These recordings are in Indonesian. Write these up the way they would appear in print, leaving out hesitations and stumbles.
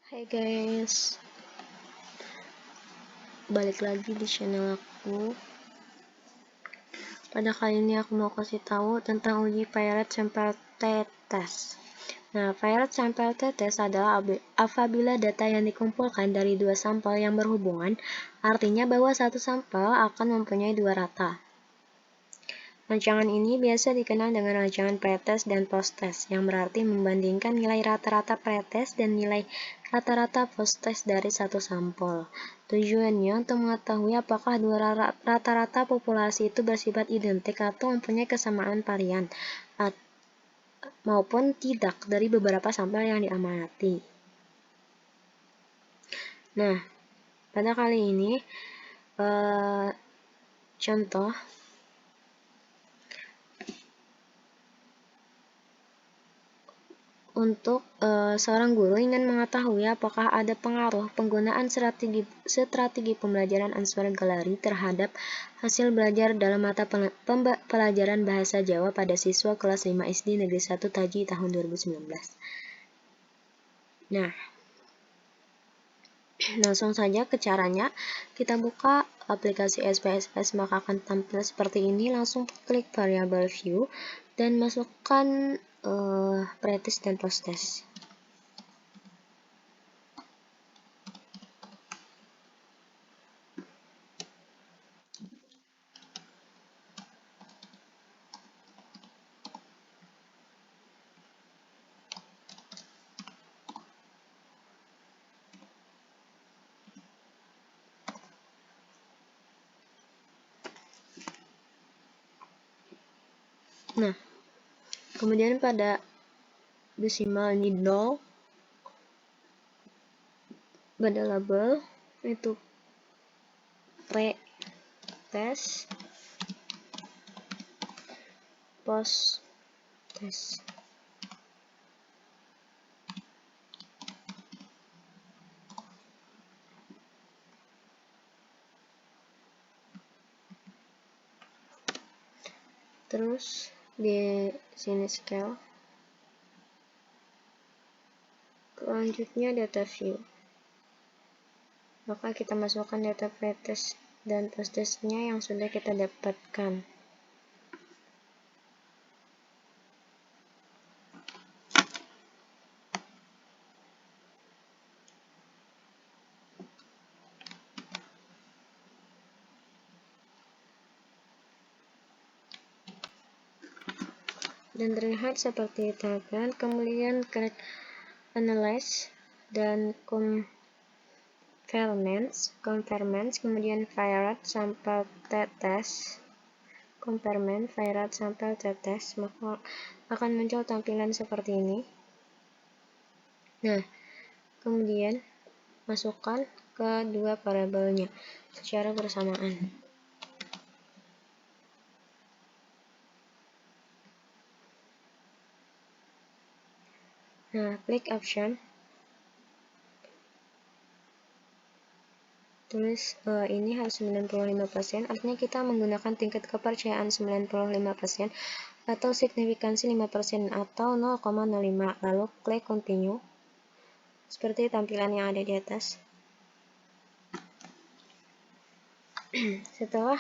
Hai guys, balik lagi di channel aku. Pada kali ini aku mau kasih tahu tentang uji Peirot sampel t-test. Nah, Peirot sampel t-test adalah apabila data yang dikumpulkan dari dua sampel yang berhubungan, artinya bahwa satu sampel akan mempunyai dua rata. Rancangan ini biasa dikenal dengan rancangan pretest dan posttest, yang berarti membandingkan nilai rata-rata pretest dan nilai rata-rata posttest dari satu sampel. Tujuannya untuk mengetahui apakah dua rata-rata populasi itu bersifat identik atau mempunyai kesamaan varian, maupun tidak dari beberapa sampel yang diamati. Nah, pada kali ini, contoh untuk seorang guru ingin mengetahui apakah ada pengaruh penggunaan strategi pembelajaran Answer Gallery terhadap hasil belajar dalam mata pelajaran Bahasa Jawa pada siswa kelas 5 SD Negeri 1 Taji tahun 2019. Nah, langsung saja ke caranya. Kita buka aplikasi SPSS, maka akan tampil seperti ini. Langsung klik variable view dan masukkan pretest dan posttest. Nah, kemudian pada decimal needle, pada label itu pre-test, post-test. Terus di sini scale. Selanjutnya data view. Maka kita masukkan data pretest dan posttestnya yang sudah kita dapatkan. Dan terlihat seperti itu kan. Kemudian klik analyze dan converments, kemudian Peirot sampel t-test, Peirot sampel t-test, maka akan muncul tampilan seperti ini. Nah, kemudian masukkan ke dua variabelnya secara bersamaan. Nah, klik option, tulis ini harus 95%, artinya kita menggunakan tingkat kepercayaan 95% atau signifikansi 5% atau 0,05, lalu klik continue seperti tampilan yang ada di atas. Setelah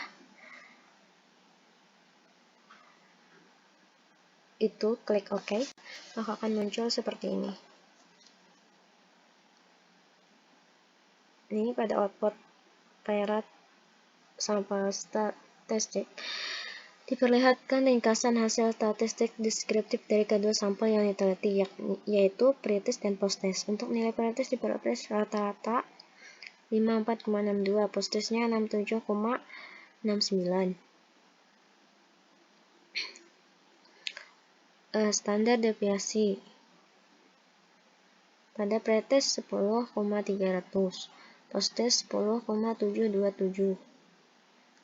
itu klik OK, maka akan muncul seperti ini. Ini pada output Peirot sampel statistik diperlihatkan ringkasan hasil statistik deskriptif dari kedua sampel yang diteliti, yaitu pretest dan posttest. Untuk nilai pretest diperoleh rata-rata 54,62, posttestnya 67,69. Standar deviasi pada pretest 10,300, posttest 10,727.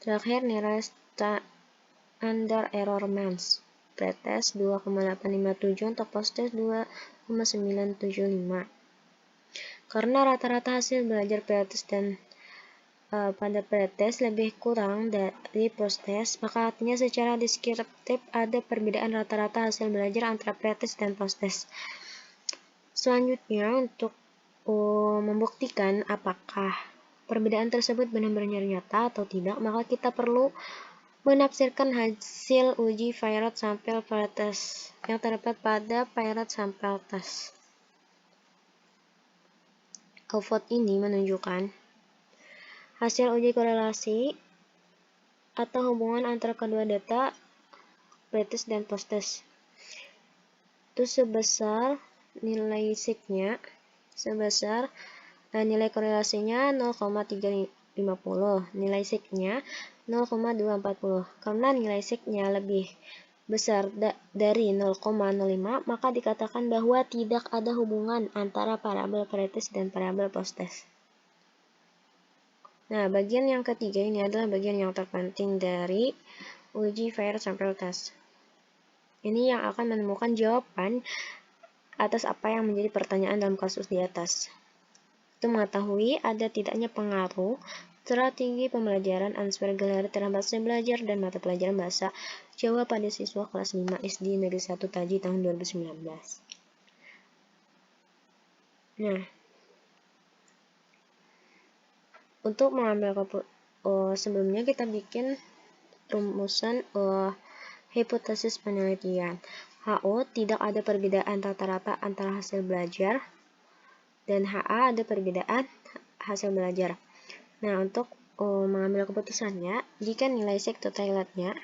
Terakhir nilai standar error means, pretest 2,857 untuk posttest 2,975. Karena rata-rata hasil belajar pretest dan pada pretest lebih kurang dari posttest, maka artinya secara deskriptif ada perbedaan rata-rata hasil belajar antara pretest dan posttest. Selanjutnya, untuk membuktikan apakah perbedaan tersebut benar-benar nyata atau tidak, maka kita perlu menafsirkan hasil uji Virate Sample Pretest yang terdapat pada Virate Sample Test. Output ini menunjukkan hasil uji korelasi atau hubungan antara kedua data pretest dan posttest. Itu sebesar nilai sigma-nya sebesar nilai korelasinya 0,350, nilai sigma-nya 0,240. Karena nilai sigma-nya lebih besar dari 0,05, maka dikatakan bahwa tidak ada hubungan antara parabel pretest dan parabel posttest. Nah, bagian yang ketiga ini adalah bagian yang terpenting dari uji Virate Sample Test. Ini yang akan menemukan jawaban atas apa yang menjadi pertanyaan dalam kasus di atas. Itu mengetahui ada tidaknya pengaruh strategi pembelajaran Answer Gallery terhadap hasil belajar dan mata pelajaran bahasa Jawa pada siswa kelas 5 SD Negeri 1 Taji tahun 2019. Nah, untuk mengambil sebelumnya kita bikin rumusan hipotesis penelitian. HO tidak ada perbedaan rata-rata antara hasil belajar dan HA ada perbedaan hasil belajar. Nah, untuk mengambil keputusannya, jika nilai sektotilatnya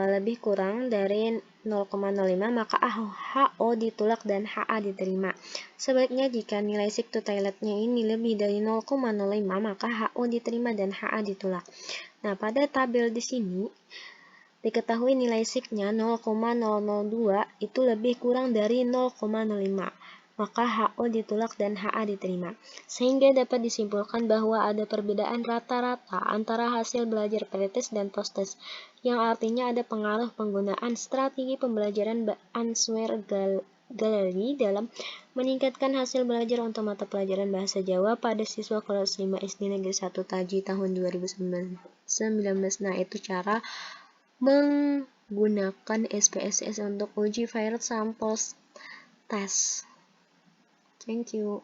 lebih kurang dari 0,05, maka HO ditolak dan HA diterima. Sebaliknya, jika nilai sektotilatnya ini lebih dari 0,05, maka HO diterima dan HA ditolak. Nah, pada tabel di sini diketahui nilai sigma 0,002 itu lebih kurang dari 0,05, maka HO ditolak dan HA diterima. Sehingga dapat disimpulkan bahwa ada perbedaan rata-rata antara hasil belajar pretest dan posttest, yang artinya ada pengaruh penggunaan strategi pembelajaran Answer Gallery dalam meningkatkan hasil belajar untuk mata pelajaran bahasa Jawa pada siswa kelas 5 SD Negeri 1 Taji tahun 2019. Nah, itu cara menggunakan SPSS untuk uji Virate Sample Test. Thank you.